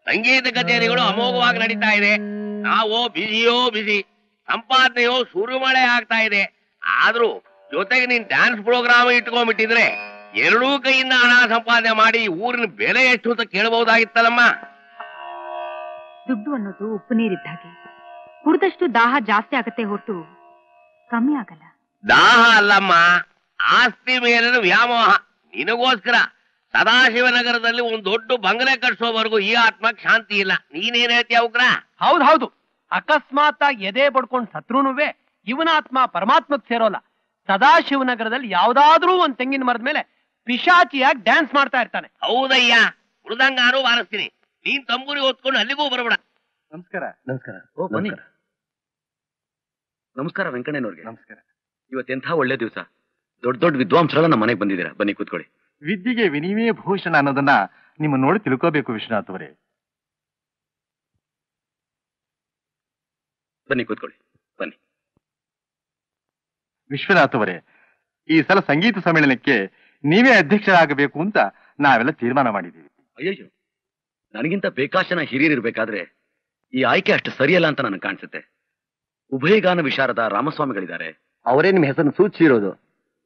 ಸಂಗೀತ ಕಚೇರಿಗಳು ಅಮೋಘವಾಗಿ ನಡೀತಾ ಇದೆ. ನಾವು ಬಿಸಿಯೋ ಬಿಸಿ, ಸಂಪಾದನೆಯೋ ಸುರುಮಳೆ ಆಗ್ತಾ ಇದೆ. ಆದ್ರೂ ಜೊತೆಗೆ ನೀನ್ ಡ್ಯಾನ್ಸ್ ಪ್ರೋಗ್ರಾಮ್ ಇಟ್ಕೊಂಡ್ಬಿಟ್ಟಿದ್ರೆ ಎರಡೂ ಕೈಯಿಂದ ಹಣ ಸಂಪಾದನೆ ಮಾಡಿ ಊರಿನ ಬೆಲೆ ಎಷ್ಟು ಅಂತ ಕೇಳಬಹುದಾಗಿತ್ತಲ್ಲಮ್ಮ. ದುಡ್ಡು ಅನ್ನೋದು ಉಪ್ಪು ನೀರಿದ್ದ ಹಾಗೆ, ಕುಡಿದಷ್ಟು ದಾಹ ಜಾಸ್ತಿ ಆಗತ್ತೆ ಹೊರತು ಕಮ್ಮಿ ಆಗಲ್ಲ. ದಾಹ ಅಲ್ಲಮ್ಮ, ಆಸ್ತಿ ಮೇಲಿನ ವ್ಯಾಮೋಹ. ನಿನಗೋಸ್ಕರ ಸದಾಶಿವನಗರದಲ್ಲಿ ಒಂದು ದೊಡ್ಡ ಬಂಗಲೆ ಕಟ್ಸೋವರೆಗೂ ಈ ಆತ್ಮಕ್ ಶಾಂತಿ ಇಲ್ಲ. ನೀನೇನ್ ಹೇಳ್ತೀಯ ಉಗ್ರ? ಹೌದು, ಅಕಸ್ಮಾತ್ ಎದೆ ಬಡ್ಕೊಂಡ್ ಸತ್ರುನುವೆ ಇವನ ಆತ್ಮ ಪರಮಾತ್ಮಕ್ ಸೇರೋಲ್ಲ. ಸದಾಶಿವನಗರದಲ್ಲಿ ಯಾವ್ದಾದ್ರೂ ಒಂದ್ ತೆಂಗಿನ ಮರದ ಮೇಲೆ ಪಿಶಾಚಿಯಾಗಿ ಡ್ಯಾನ್ಸ್ ಮಾಡ್ತಾ ಇರ್ತಾನೆ. ಹೌದಯ್ಯ, ಮೃದಂಗಾನು ಬಾರಿಸ್ತೀನಿ. ನೀನ್ ತಂಬೂರಿ ಹೊತ್ಕೊಂಡು ಅಲ್ಲಿಗೂ ಬರಬೇಡ. ನಮಸ್ಕಾರ. ನಮಸ್ಕಾರ. ಓ ಬನ್ನಿ. ನಮಸ್ಕಾರ ವೆಂಕಣ್ಣನವ್ರಿಗೆ. ನಮಸ್ಕಾರ. ಇವತ್ತೆಂಥ ಒಳ್ಳೆ ದಿವಸ. ದೊಡ್ಡ ದೊಡ್ಡ ವಿದ್ವಾಂಸರೆಲ್ಲ ನಮ್ಮ ಮನೆಗೆ ಬಂದಿದ್ದೀರಾ. ಬನ್ನಿ ಕೂತ್ಕೊಳ್ಳಿ. ವಿದ್ಯೆಗೆ ವಿನಿಮಯ ಭೂಷಣ ಅನ್ನೋದನ್ನ ನಿಮ್ಮ ನೋಡಿ ತಿಳ್ಕೋಬೇಕು ವಿಶ್ವನಾಥ್ ಅವರೇ. ಬನ್ನಿ ಕೂತ್ಕೊಳ್ಳಿ. ಬನ್ನಿ. ವಿಶ್ವನಾಥ್ ಅವರೇ, ಈ ಸಲ ಸಂಗೀತ ಸಮ್ಮೇಳನಕ್ಕೆ ನೀವೇ ಅಧ್ಯಕ್ಷರಾಗಬೇಕು ಅಂತ ನಾವೆಲ್ಲ ತೀರ್ಮಾನ ಮಾಡಿದ್ದೀವಿ. ಅಯ್ಯಯ್ಯೋ, ನನಗಿಂತ ಬೇಕಾಶನ ಹಿರಿಯರಿರ್ಬೇಕಾದ್ರೆ ಈ ಆಯ್ಕೆ ಅಷ್ಟು ಸರಿಯಲ್ಲ ಅಂತ ನನಗೆ ಕಾಣಿಸುತ್ತೆ. ಉಭಯಗಾನ ವಿಶಾರದ ರಾಮಸ್ವಾಮಿಗಳಿದ್ದಾರೆ, ಅವರೇ ನಿಮ್ಮ ಹೆಸರನ್ನು ಸೂಚಿಸಿರೋದು.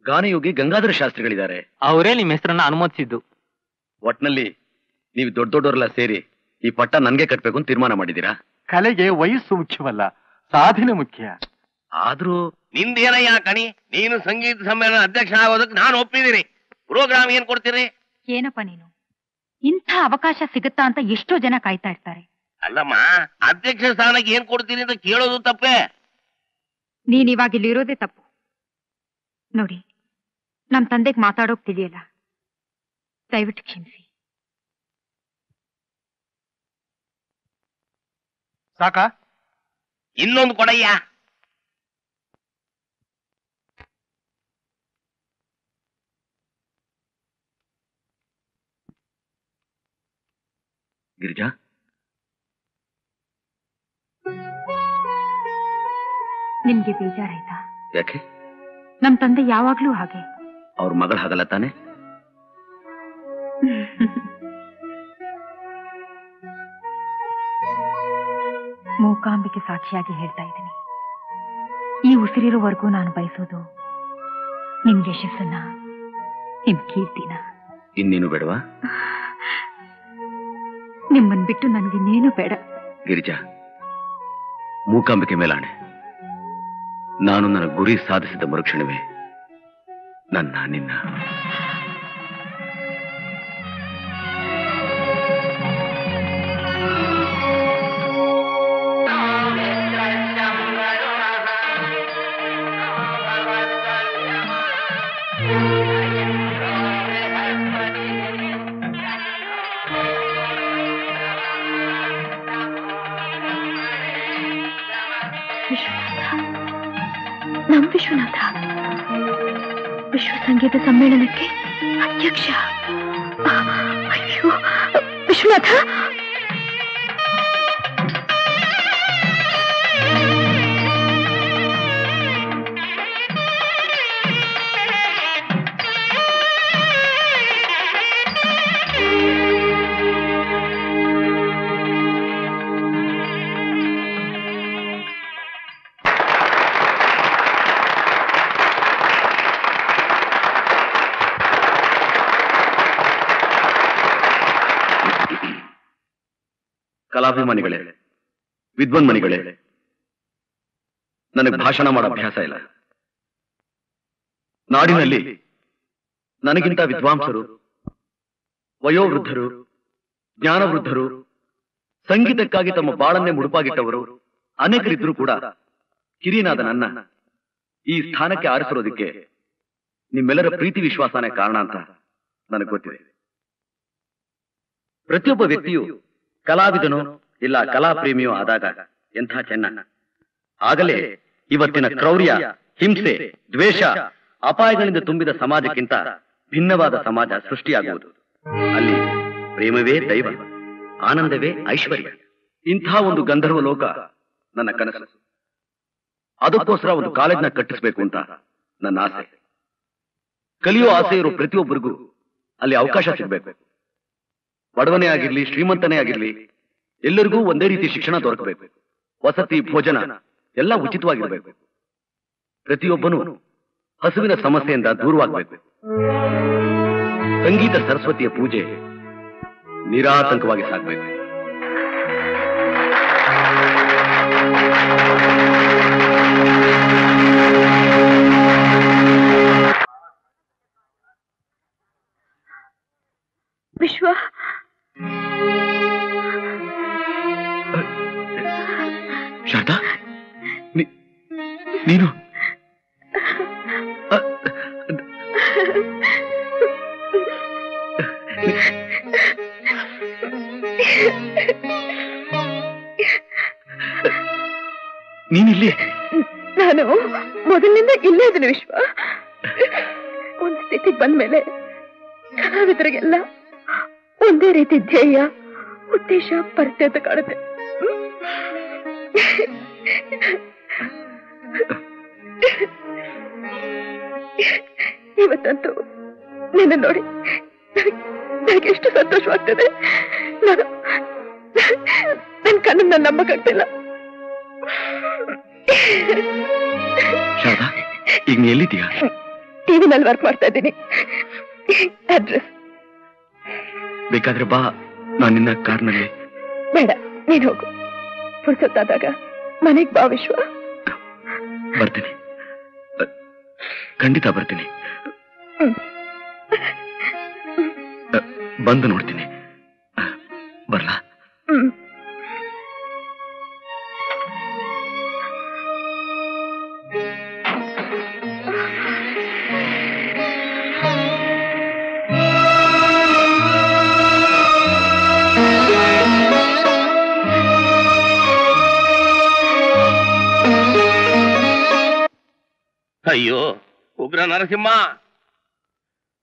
ಗಾನಯೋಗಿ ಗಂಗಾಧರ ಶಾಸ್ತ್ರಿಗಳಿದ್ದಾರೆ, ಅವರೇ ನಿಮ್ಮ ಹೆಸರನ್ನ ಅನುಮೋದಿಸಿದ್ದು. ಒಟ್ನಲ್ಲಿ ನೀವು ದೊಡ್ಡ ದೊಡ್ಡವರೆಲ್ಲ ಸೇರಿ ಈ ಪಟ್ಟ ನನ್ಗೆ ಕಟ್ಬೇಕು ಅಂತ ತೀರ್ಮಾನ ಮಾಡಿದ್ದೀರಾ. ಕಲೆಗೆ ವಯಸ್ಸು ಮುಖ್ಯವಲ್ಲ, ಸಾಧನೆ ಮುಖ್ಯ. ಆದ್ರೂ ನಿಂದೇನಯ್ಯ ಕಣಿ, ನೀನು ಸಂಗೀತ ಸಮ್ಮೇಳನ ಅಧ್ಯಕ್ಷ ಆಗೋದಕ್ಕೆ ನಾನು ಒಪ್ಪಿದ್ದೀನಿ. ಪ್ರೋಗ್ರಾಮ್ ಏನ್ ಕೊಡ್ತೀರಿ? ಏನಪ್ಪ ನೀನು, ಇಂಥ ಅವಕಾಶ ಸಿಗುತ್ತಾ ಅಂತ ಎಷ್ಟೋ ಜನ ಕಾಯ್ತಾ ಇರ್ತಾರೆ. ಅಲ್ಲಮ್ಮ, ಅಧ್ಯಕ್ಷ ಸ್ಥಾನಕ್ಕೆ ಏನ್ ಕೊಡ್ತೀನಿ ಅಂತ ಕೇಳೋದು ತಪ್ಪೇ. ನೀನ್ ಇವಾಗ ಇಲ್ಲಿರೋದೇ ತಪ್ಪು. ನೋಡಿ, ನಮ್ ತಂದೆಗೆ ಮಾತಾಡೋಕ್ ತಿಳಿಯಲ್ಲ, ದಯವಿಟ್ಟು ಕ್ಷಮಿಸಿ. ಸಾಕಾ? ಇನ್ನೊಂದು ಕೊಡಯ್ಯ. ಗಿರಿಜಾ, ನಿಮ್ಗೆ ಬೇಜಾರಾಯ್ತಾ? ಯಾಕೆ? ನಮ್ ತಂದೆ ಯಾವಾಗ್ಲೂ ಹಾಗೆ. ಅವ್ರ ಮಗಳ ಹಾಗಲ್ಲ ತಾನೆ? ಮೂಕಾಂಬಿಕೆ ಸಾಕ್ಷಿಯಾಗಿ ಹೇಳ್ತಾ ಇದ್ದೀನಿ, ಈ ಉಸಿರಿರೋವರೆಗೂ ನಾನು ಬಯಸೋದು ನಿಮ್ ಯಶಸ್ಸನ್ನ, ನಿಮ್ ಕೀರ್ತಿನ. ಇನ್ನೇನು ಬೇಡವಾ? ನಿಮ್ಮನ್ ಬಿಟ್ಟು ನನಗಿನ್ನೇನು ಬೇಡ. ಗಿರಿಜಾ, ಮೂಕಾಂಬಿಕೆ ಮೇಲಾಣೆ, ನಾನು ನನ್ನ ಗುರಿ ಸಾಧಿಸಿದ ಮರುಕ್ಷಣವೇ ನಿನ್ನ ನಮ್ ವಿಶ್ವನಾಥ ವಿಶ್ವ ಸಂಗೀತ ಸಮ್ಮೇಳನಕ್ಕೆ ಅಧ್ಯಕ್ಷ. ಅಯ್ಯೋ ವಿಶ್ವನಾಥ, ಕಲಾಭಿಮಾನಿಗಳೇ, ವಿದ್ವನ್ಮಣಿಗಳೇ, ನನಗೆ ಭಾಷಣ ಮಾಡೋ ಅಭ್ಯಾಸ ಇಲ್ಲ. ನಾಡಿನಲ್ಲಿ ನನಗಿಂತ ವಿದ್ವಾಂಸರು, ವಯೋವೃದ್ಧರು, ಜ್ಞಾನವೃದ್ಧರು, ಸಂಗೀತಕ್ಕಾಗಿ ತಮ್ಮ ಬಾಳನ್ನೇ ಮುಡುಪಾಗಿಟ್ಟವರು ಅನೇಕರಿದ್ರೂ ಕೂಡ ಕಿರಿಯನಾದ ನನ್ನ ಈ ಸ್ಥಾನಕ್ಕೆ ಆರಿಸಿರೋದಕ್ಕೆ ನಿಮ್ಮೆಲ್ಲರ ಪ್ರೀತಿ ವಿಶ್ವಾಸನೇ ಕಾರಣ ಅಂತ ನನಗೆ ಗೊತ್ತಿದೆ. ಪ್ರತಿಯೊಬ್ಬ ವ್ಯಕ್ತಿಯು ಕಲಾವಿದನೋ ಇಲ್ಲ ಕಲಾ ಪ್ರೇಮಿಯೋ ಆದಾಗ ಎಂಥ ಚೆನ್ನ, ಆಗಲೇ ಇವತ್ತಿನ ಕ್ರೌರ್ಯ, ಹಿಂಸೆ, ದ್ವೇಷ, ಅಪಾಯಗಳಿಂದ ತುಂಬಿದ ಸಮಾಜಕ್ಕಿಂತ ಭಿನ್ನವಾದ ಸಮಾಜ ಸೃಷ್ಟಿಯಾಗುವುದು. ಅಲ್ಲಿ ಪ್ರೇಮವೇ ದೈವ, ಆನಂದವೇ ಐಶ್ವರ್ಯ. ಇಂಥ ಒಂದು ಗಂಧರ್ವ ಲೋಕ ನನ್ನ ಕನಸು. ಅದಕ್ಕೋಸ್ಕರ ಒಂದು ಕಾಲೇಜ್ನ ಕಟ್ಟಿಸ್ಬೇಕು ಅಂತ ನನ್ನ ಆಸೆ. ಕಲಿಯೋ ಆಸೆ ಇರೋ ಪ್ರತಿಯೊಬ್ಬರಿಗೂ ಅಲ್ಲಿ ಅವಕಾಶ ಸಿಗ್ಬೇಕು. ಬಡವನೇ ಆಗಿರ್ಲಿ, ಶ್ರೀಮಂತನೇ ಆಗಿರ್ಲಿ, ಎಲ್ಲರಿಗೂ ಒಂದೇ ರೀತಿ ಶಿಕ್ಷಣ ದೊರಕಬೇಕು. ವಸತಿ, ಭೋಜನ ಎಲ್ಲ ಉಚಿತವಾಗಿರ್ಬೇಕು. ಪ್ರತಿಯೊಬ್ಬನು ಹಸುವಿನ ಸಮಸ್ಯೆಯಿಂದ ದೂರವಾಗಬೇಕು. ಸಂಗೀತ ಸರಸ್ವತಿಯ ಪೂಜೆ ನಿರಾತಂಕವಾಗಿ ಸಾಗಬೇಕು. ವಿಶ್ವ, ಶಾರದಾ, ನೀನು ನೀನಿಲ್ಲಿ? ನಾನು ಮೊದಲಿನಿಂದ ಇಲ್ಲೇ ಇದ್ದೀನಿ ವಿಶ್ವ. ಒಂದ್ ಸ್ಥಿತಿಗೆ ಬಂದ್ಮೇಲೆ ಕಲಾವಿದರಿಗೆಲ್ಲ ಒಂದೇ ರೀತಿ ಧ್ಯೇಯ, ಉದ್ದೇಶ ಬರುತ್ತೆ ಅಂತ ಕಾಣುತ್ತೆ. ಇವತ್ತಂತೂ ನಿನ್ನ ನೋಡಿ ನನಗೆ ಎಷ್ಟು ಸಂತೋಷವಾಗ್ತದೆ. ನನ್ನ ಕಣ್ಣನ್ನ ನಂಬಕ್ಕಾಗ್ತಿಲ್ಲ. ಶಾರದಾ, ಈಗ ನೀ ಎಲ್ಲಿದ್ದೀಯಾ? ಟಿವಿನಲ್ಲಿ ವರ್ಕ್ ಮಾಡ್ತಾ ಇದ್ದೀನಿ. ಅಡ್ರೆಸ್ ಬೇಕಾದ್ರೆ ಬಾ, ನಾನು ನಿನ್ನ ಕಾರ್ನಲ್ಲಿ. ಬೇಡ, ನೀನ್ ಹೋಗು. ಪುರ್ಸೊತ್ತಾದಾಗ ಮನೆಗ್ ಬಾ ವಿಶ್ವ. ಬರ್ತೀನಿ, ಖಂಡಿತ ಬರ್ತೀನಿ. ಬಂದು ನೋಡ್ತೀನಿ. ಬರ್ಲಾ? ಅಯ್ಯೋ ಉಗ್ರ ನರಸಿಂಹ,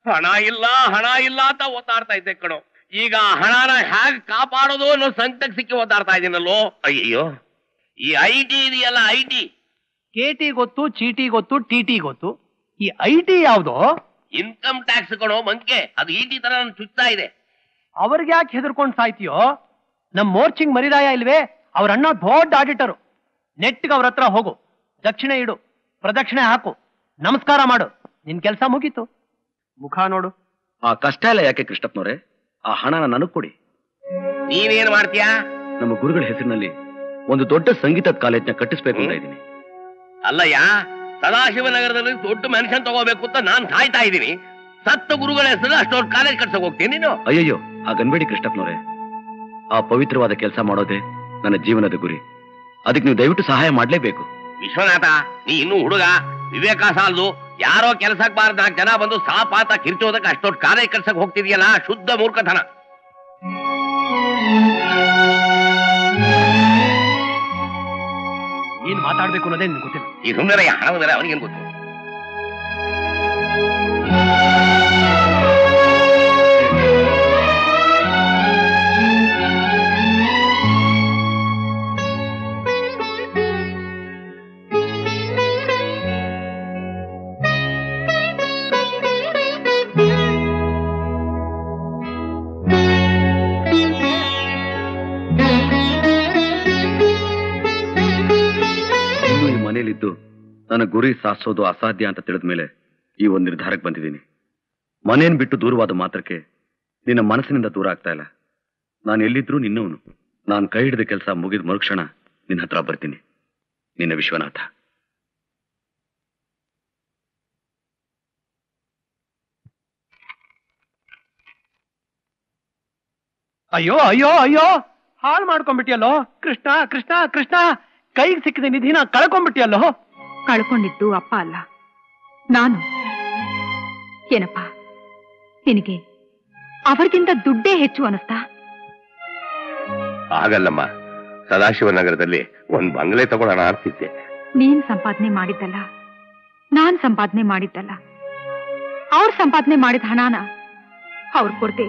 ಹಣ ಇಲ್ಲ ಹಣ ಇಲ್ಲ ಅಂತ ಒತ್ತಾಡ್ತಾ ಇದ್ದೆ ಕಣೋ. ಈಗ ಹಣನ ಹೇಗ್ ಕಾಪಾಡೋದು ಅನ್ನೋ ಸಂಕಟಕ್ಕೆ ಸಿಕ್ಕಿ ಒದ್ದಾಡ್ತಾ ಇದ್ದೀನಲ್ಲೋ. ಅಯ್ಯೋ, ಈ ಐಟಿ ಇದೆಯಲ್ಲ, ಐಟಿ. KT ಗೊತ್ತು, ಚೀಟಿ ಗೊತ್ತು, TT ಗೊತ್ತು. ಈ IT ಯಾವ್ದೋ? ಇನ್ಕಮ್ ಟ್ಯಾಕ್ಸ್ ಕಣೋ ಮಂಕೆ. ಅದು ಇಟಿ ತರ ನನ್ ಚುಚ್ತಾ ಇದೆ. ಅವ್ರಿಗೆ ಯಾಕೆ ಹೆದರ್ಕೊಂಡ್ ಸಾಯ್ತೀಯೋ? ನಮ್ ಮೋರ್ಚಿಂಗ್ ಮರಿದಾಯ ಇಲ್ವೇ? ಅವ್ರ ಅಣ್ಣ ದೊಡ್ಡ ಆಡಿಟರು. ನೆಟ್ಗೆ ಅವ್ರ ಹತ್ರ ಹೋಗು, ದಕ್ಷಿಣೆ ಇಡು, ಪ್ರದಕ್ಷಿಣೆ ಹಾಕು, ನಮಸ್ಕಾರ ಮಾಡು, ನಿನ್ ಕೆಲ್ಸ ಮುಗೀತು. ಮುಖ ನೋಡು. ಆ ಕಷ್ಟ ಎಲ್ಲ ಯಾಕೆ ಕೃಷ್ಣಪ್ಪನವ್ರೆ? ಆ ಹಣನ ನನಗ್ ಕೊಡಿ. ನೀವೇನ್ ಮಾಡ್ತೀಯಾ? ನಮ್ಮ ಗುರುಗಳ ಹೆಸರಿನಲ್ಲಿ ಒಂದು ದೊಡ್ಡ ಸಂಗೀತದ ಕಾಲೇಜ್ನ ಕಟ್ಟಿಸ್ಬೇಕು ಅಂತ ಇದ್ದೀನಿ. ಅಲ್ಲಯ್ಯ, ಸದಾಶಿವನಗರದಲ್ಲಿ ದೊಡ್ಡ ಮೆನ್ಷನ್ ತಗೋಬೇಕು ಅಂತ ನಾನ್ ಕಾಯ್ತಾ ಇದ್ದೀನಿ. ಸತ್ತ ಗುರುಗಳ ಹೆಸರು ಅಷ್ಟೊಂದು ಕಾಲೇಜ್ ಕಟ್ಸಕ್ ಹೋಗ್ತೀನಿ ನೀನು? ಅಯ್ಯಯ್ಯೋ, ಹಾಗನ್ಬೇಡಿ ಕೃಷ್ಣಪ್ಪನವ್ರೆ. ಆ ಪವಿತ್ರವಾದ ಕೆಲಸ ಮಾಡೋದೇ ನನ್ನ ಜೀವನದ ಗುರಿ. ಅದಕ್ಕೆ ನೀವು ದಯವಿಟ್ಟು ಸಹಾಯ ಮಾಡ್ಲೇಬೇಕು. ವಿಶ್ವನಾಥ, ನೀ ಇನ್ನೂ ಹುಡುಗ, ವಿವೇಕ ಸಾಲದು. ಯಾರೋ ಕೆಲಸಕ್ಕೆ ಬಾರ್ದ 4 ಜನ ಬಂದು ಸಾಪಾತ ಕಿರ್ಚೋದಕ್ಕೆ ಅಷ್ಟೊಟ್ಟು ಕಾಲೇಜ್ ಕಟ್ಸಕ್ ಹೋಗ್ತಿದ್ಯಲ್ಲ, ಶುದ್ಧ ಮೂರ್ಖತನ. ಏನ್ ಮಾತಾಡ್ಬೇಕು ಅನ್ನೋದೇ ನಿನ್ಗೆ ಗೊತ್ತಿಲ್ಲ. ಈ ಸುಂದರ ಹಣ ಬೇರೆ ಅವನಿಗೇನು ಗೊತ್ತು? ಮನೇಲಿದ್ದು ನನ್ನ ಗುರಿ ಸಾಧಿಸೋದು ಅಸಾಧ್ಯ ಅಂತ ತಿಳಿದ ಮೇಲೆ ಈ ಒಂದು ನಿರ್ಧಾರಕ್ಕೆ ಬಂದಿದ್ದೀನಿ. ಮನೇನ್ ಬಿಟ್ಟು ದೂರವಾದ ಮಾತ್ರಕ್ಕೆ ನಿನ್ನ ಮನಸ್ಸಿನಿಂದ ದೂರ ಆಗ್ತಾ ಇಲ್ಲ. ನಾನು ಎಲ್ಲಿದ್ರೂ ನಿನ್ನವನು. ನಾನು ಕೈ ಹಿಡಿದ ಕೆಲಸ ಮುಗಿದ ಮರುಕ್ಷಣ ನಿನ್ನ ಹತ್ರ ಬರ್ತೀನಿ. ನಿನ್ನ ವಿಶ್ವನಾಥ. ಅಯ್ಯೋ ಅಯ್ಯೋ ಅಯ್ಯೋ, ಹಾಳು ಮಾಡ್ಕೊಂಡ್ಬಿಟ್ಟಿಯಲ್ಲೋ ಕೃಷ್ಣ. ಕೃಷ್ಣ ಕೃಷ್ಣ, ಕೈಗೆ ಸಿಕ್ಕಿದ ನಿಧಿನ ಕಳ್ಕೊಂಡ್ಬಿಟ್ಟಿಯಲ್ಲೋ. ಕಳ್ಕೊಂಡಿದ್ದು ಅಪ್ಪ ಅಲ್ಲ, ನಾನು. ಏನಪ್ಪ, ನಿನಗೆ ಅವರಿಗಿಂತ ದುಡ್ಡೇ ಹೆಚ್ಚು ಅನಿಸ್ತಾ? ಆಗಲ್ಲಮ್ಮ, ಸದಾಶಿವನಗರದಲ್ಲಿ ಒಂದ್ ಬಂಗ್ಲೆ ತಗೊಳ್ಳೋಣ ಅಂತಿದ್ದೆ. ನೀನ್ ಸಂಪಾದನೆ ಮಾಡಿದ್ದಲ್ಲ, ನಾನ್ ಸಂಪಾದನೆ ಮಾಡಿದ್ದಲ್ಲ. ಅವ್ರ ಸಂಪಾದನೆ ಮಾಡಿದ ಹಣನ ಅವ್ರ ಕೊರತೆ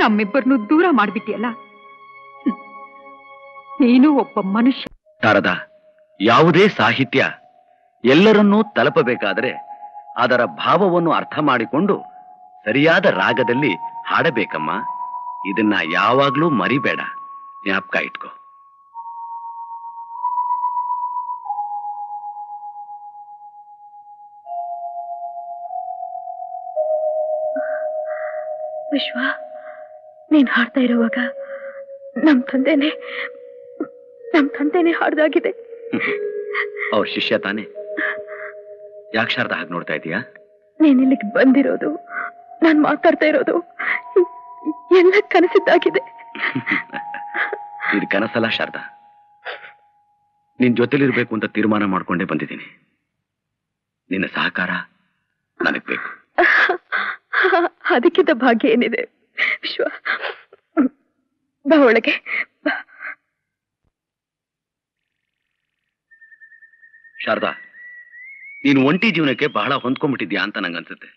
ನಮ್ಮಿಬ್ಬರನ್ನು ದೂರ ಮಾಡ್ಬಿಟ್ಟಿಯಲ್ಲ. ನೀನು ಒಬ್ಬ ಮನುಷ್ಯ. ಶಾರದಾ, ಯಾವುದೇ ಸಾಹಿತ್ಯ ಎಲ್ಲರನ್ನೂ ತಲುಪಬೇಕಾದರೆ ಅದರ ಭಾವವನ್ನು ಅರ್ಥ ಮಾಡಿಕೊಂಡು ಸರಿಯಾದ ರಾಗದಲ್ಲಿ ಹಾಡಬೇಕಮ್ಮ. ಇದನ್ನ ಯಾವಾಗ್ಲೂ ಮರಿಬೇಡ, ಜ್ಞಾಪಕ ಇಟ್ಕೋ. ವಿಶ್ವ, ನೀನ್ ಹಾಡ್ತಾ ಇರುವಾಗ ನಮ್ ತಂದೆನೆ ಹಾಡ್ದಾಗಿದೆ. ಅವ್ರ ಶಿಷ್ಯ ತಾನೆ? ಯಾಕೆ ಶಾರದಾ ಹಾಗೆ ನೋಡ್ತಾ ಇದೀಯಾ? ನೀನ್ ಇಲ್ಲಿಗೆ ಬಂದಿರೋದು, ನಾನ್ ಮಾತಾಡ್ತಾ ಇರೋದು ಎಲ್ಲ ಕನಸಿದ್ದಾಗಿದೆ. ಇದು ಕನಸಲ್ಲ ಶಾರದಾ, ನಿನ್ ಜೊತೆಲಿರ್ಬೇಕು ಅಂತ ತೀರ್ಮಾನ ಮಾಡ್ಕೊಂಡೇ ಬಂದಿದ್ದೀನಿ. ನಿನ್ನ ಸಹಕಾರ ನನಗ್ ಬೇಕು. ಅದಕ್ಕಿಂತ ಭಾಗ್ಯ ಏನಿದೆ ವಿಶ್ವ? ಬಾ ಒಳಗೆ ಬಾ. ಶಾರದಾ, ನೀನು ಒಂಟಿ ಜೀವನಕ್ಕೆ ಬಹಳ ಹೊಂದ್ಕೊಂಡ್ಬಿಟ್ಟಿದ್ಯಾ ಅಂತ ನಂಗನ್ಸುತ್ತೆ.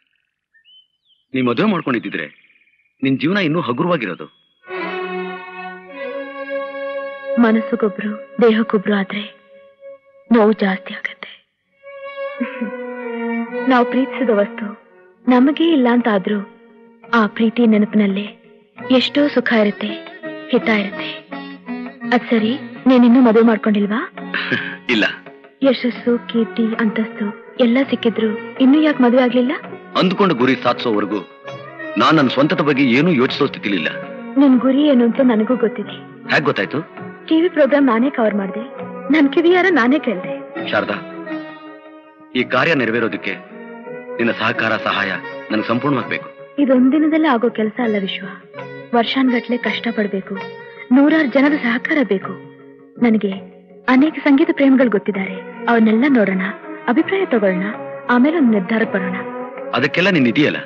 ನೀ ಮದುವೆ ಮಾಡ್ಕೊಂಡಿದ್ದಿದ್ರೆ ನಿನ್ ಜೀವನ ಇನ್ನೂ ಹಗುರವಾಗಿರೋದು. ಮನಸ್ಸುಗೊಬ್ರು ದೇಹಕ್ಕೊಬ್ರು ಆದ್ರೆ ನೋವು ಜಾಸ್ತಿ ಆಗತ್ತೆ. ನಾವು ಪ್ರೀತಿಸಿದ ವಸ್ತು ನಮಗೇ ಇಲ್ಲ ಅಂತ ಆದ್ರೂ ಆ ಪ್ರೀತಿ ನೆನಪಿನಲ್ಲೇ ಎಷ್ಟೋ ಸುಖ ಇರುತ್ತೆ, ಹಿತ ಇರುತ್ತೆ. ಅದ್ ಸರಿ, ನೀನಿನ್ನೂ ಮದುವೆ ಮಾಡ್ಕೊಂಡಿಲ್ವಾ? ಇಲ್ಲ. ಯಶಸ್ಸು, ಕೀರ್ತಿ, ಅಂತಸ್ತು ಎಲ್ಲ ಸಿಕ್ಕಿದ್ರು ಇನ್ನೂ ಯಾಕೆ ಮದುವೆ ಆಗ್ಲಿಲ್ಲ? ಅಂದುಕೊಂಡ ಗುರಿ ಸಾಧಿಸೋವರೆಗೂ ನಾನ್ ನನ್ನ ಸ್ವಂತದ ಬಗ್ಗೆ ಏನೂ ಯೋಚಿಸೋ ಸ್ಥಿತಿಲಿಲ್ಲ. ನಿನ್ ಗುರಿ ಏನು ಅಂತ ನನಗೂ ಗೊತ್ತಿದೆ. ಹೇಗ್ ಗೊತ್ತಾಯ್ತು? ಟಿವಿ ಪ್ರೋಗ್ರಾಮ್ ನಾನೇ ಕವರ್ ಮಾಡಿದೆ, ನನ್ ಕಿವಿಯಾರ ನಾನೇ ಕೇಳ್ದೆ. ಶಾರದಾ, ಈ ಕಾರ್ಯ ನೆರವೇರೋದಕ್ಕೆ ನಿನ್ನ ಸಹಕಾರ, ಸಹಾಯ ನನಗೆ ಸಂಪೂರ್ಣವಾಗಬೇಕು. ಇದೊಂದಿನದಲ್ಲೇ ಆಗೋ ಕೆಲಸ ಅಲ್ಲ ವಿಶ್ವ. ವರ್ಷಾನ್ಗಟ್ಲೆ ಕಷ್ಟ ಪಡ್ಬೇಕು, 100 ಜನರ ಸಹಕಾರ ಬೇಕು. ನನಗೆ ಅನೇಕ ಸಂಗೀತ ಪ್ರೇಮಿಗಳು ಗೊತ್ತಿದ್ದಾರೆ. ಅವನ್ನೆಲ್ಲ ನೋಡೋಣ, ಅಭಿಪ್ರಾಯ ತಗೊಳ್ಳೋಣ, ಆಮೇಲೆ ಒಂದು ನಿರ್ಧಾರ ಬರೋಣ. ಅದಕ್ಕೆಲ್ಲ ನೀನ್ ಇದೆಯಲ್ಲ.